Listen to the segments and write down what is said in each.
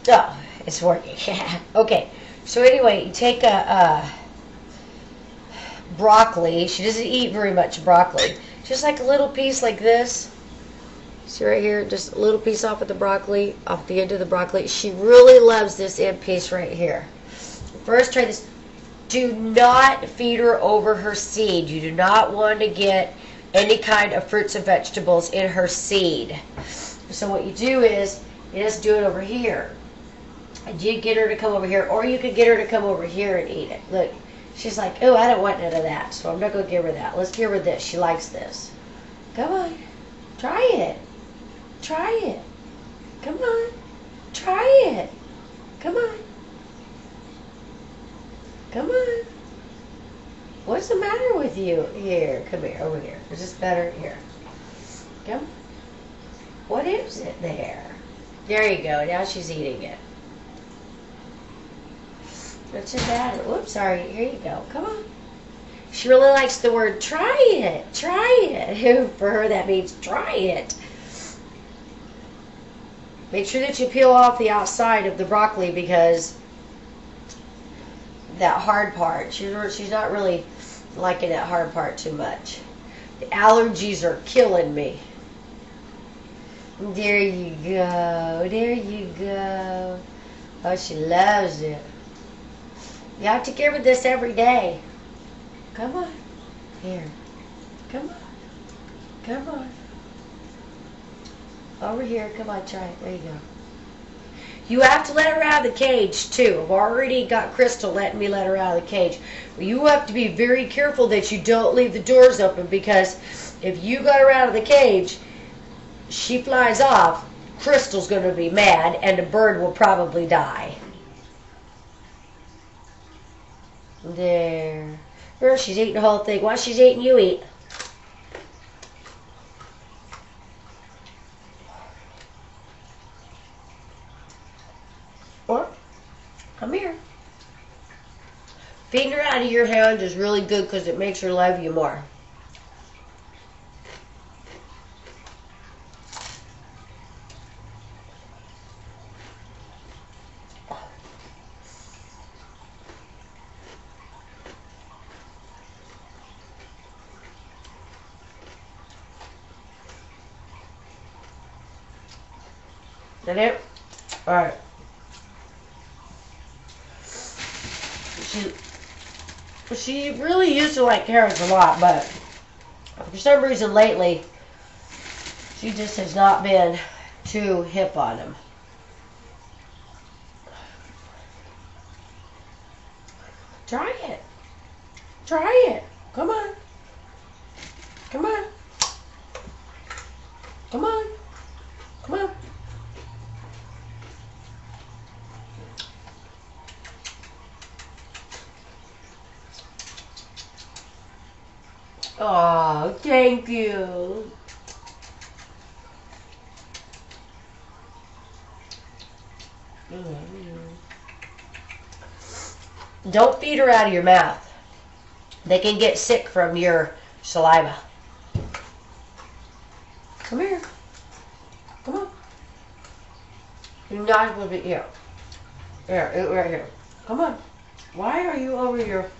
Oh, it's working. Okay. So anyway, you take a broccoli. She doesn't eat very much broccoli. Just like a little piece like this. See right here, just a little piece off of the broccoli, off the end of the broccoli. She really loves this end piece right here. First, try this. Do not feed her over her seed. You do not want to get any kind of fruits and vegetables in her seed. So what you do is, you just do it over here. And you get her to come over here, or you could get her to come over here and eat it. Look, she's like, oh, I don't want none of that, so I'm not going to give her that. Let's give her this. She likes this. Come on. Try it. Try it. Come on. Try it. Come on. Come on. What's the matter with you? Here, come here, over here. Is this better? Here. Come on. What is it there? There you go. Now she's eating it. What's the matter? Whoops, sorry. Here you go. Come on. She really likes the word try it. Try it. For her, that means try it. Make sure that you peel off the outside of the broccoli because that hard part, she's not really liking that hard part too much. The allergies are killing me. There you go. There you go. Oh, she loves it. You have to give her this every day. Come on. Here. Come on. Come on. Over here. Come on, try it. There you go. You have to let her out of the cage, too. I've already got Crystal letting me let her out of the cage. But you have to be very careful that you don't leave the doors open because if you got her out of the cage, she flies off, Crystal's going to be mad, and the bird will probably die. There. Girl, she's eating the whole thing. While she's eating, you eat. Or, come here. Feeding her out of your hand is really good because it makes her love you more. Is that it? Alright. She really used to like carrots a lot, but for some reason lately, she just has not been too hip on them. Try it. Try it. Come on. Come on. Come on. Come on. Oh, thank you. Don't feed her out of your mouth. They can get sick from your saliva. Come here. Come on. You're not supposed to be here. Here, right here. Come on. Why are you over here?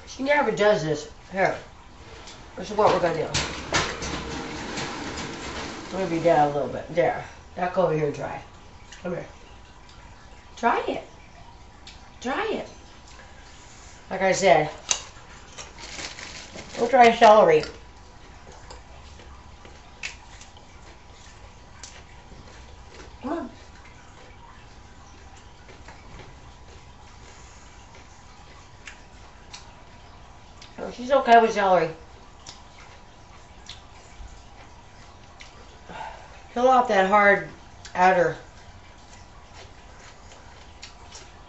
She never does this. Here. This is what we're going to do. Maybe down a little bit. There. Now go over here and try it. Come here. Try it. Try it. Like I said, we'll try celery. Come on. Oh, she's okay with celery. Peel off that hard outer.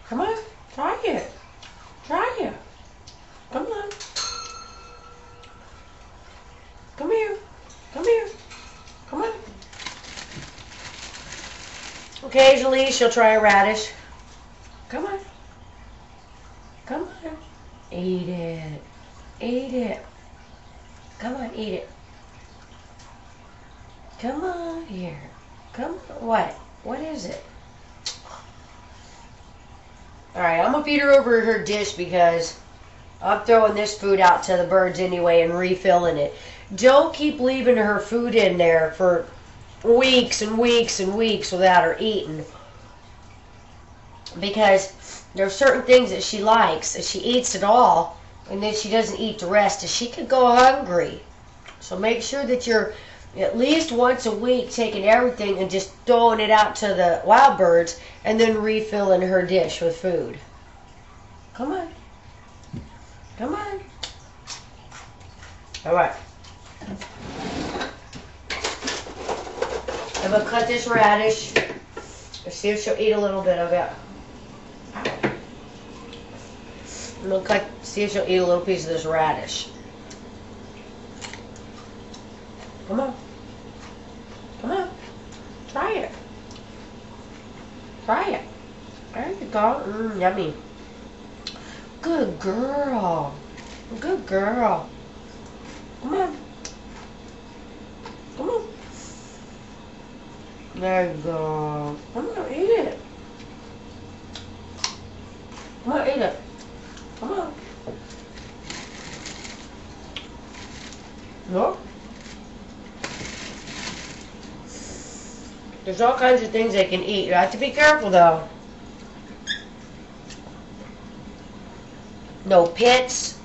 Come on, try it. Try it. Come on. Come here. Come here. Come on. Occasionally she'll try a radish. Come on. Come on. Eat it. Eat it. Come on, eat it. Come on here. Come on. What? What is it? Alright, I'm going to feed her over her dish because I'm throwing this food out to the birds anyway and refilling it. Don't keep leaving her food in there for weeks and weeks and weeks without her eating. Because there are certain things that she likes, and she eats it all, and then she doesn't eat the rest, and she could go hungry. So make sure that you're at least once a week taking everything and just throwing it out to the wild birds and then refilling her dish with food. Come on. Come on. All right. I'm going to cut this radish. Let's see if she'll eat a little bit of it. I'm going to see if she'll eat a little piece of this radish. Come on. Come on. Try it. Try it. There you go. Yummy. Good girl. Good girl. Come on. Come on. There you go. Come on, eat it. Come on, eat it. Come on. No? There's all kinds of things they can eat. You have to be careful, though. No pits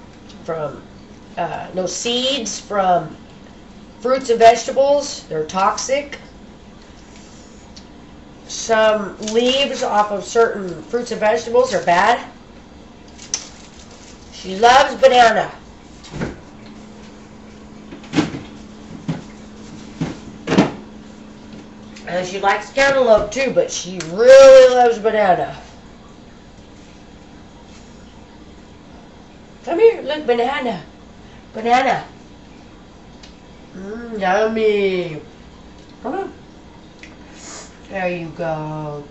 from, no seeds from fruits and vegetables. They're toxic. Some leaves off of certain fruits and vegetables are bad. She loves banana. And she likes cantaloupe too, but she really loves banana. Come here, look, banana. Banana. Yummy. Come on. There you go.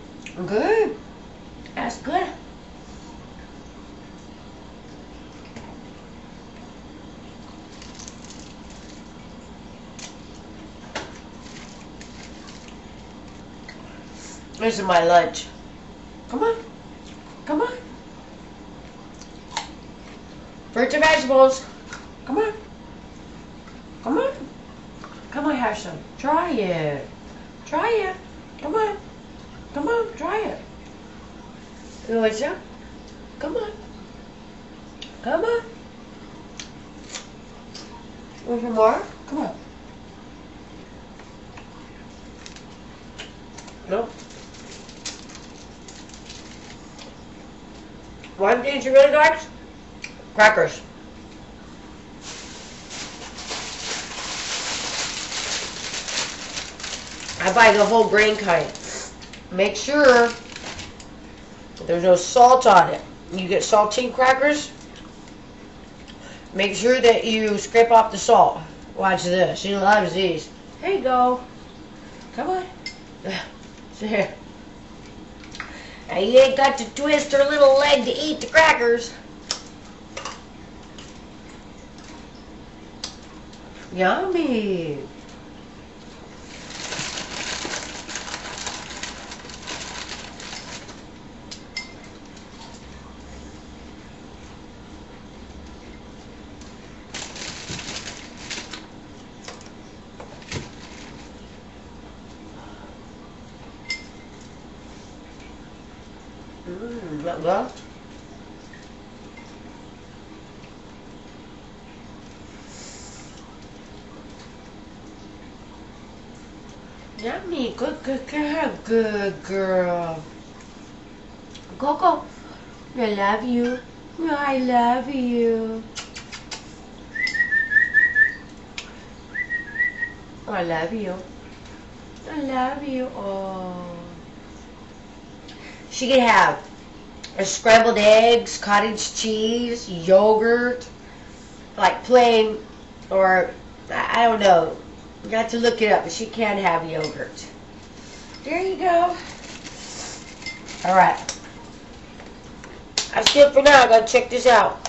Good. That's good. This is my lunch. Come on. Come on. Fruits and vegetables. Come on. Come on. Come on, have some. Try it. Try it. Come on. Come on, try it. You want some? Come on. Come on. Want some more? Come on. No. One thing she really likes? Crackers. I buy the whole grain kind. Make sure there's no salt on it. You get saltine crackers. Make sure that you scrape off the salt. Watch this. She loves these. Here you go. Come on. There. Now you ain't got to twist her little leg to eat the crackers. Yummy. That well. Yummy, good girl, good girl. Coco, I love you. I love you. I love you. I love you. Oh. She can have scrambled eggs, cottage cheese, yogurt, like plain, or I don't know. You got to look it up, but she can have yogurt. There you go. All right. That's good for now. I gotta check this out.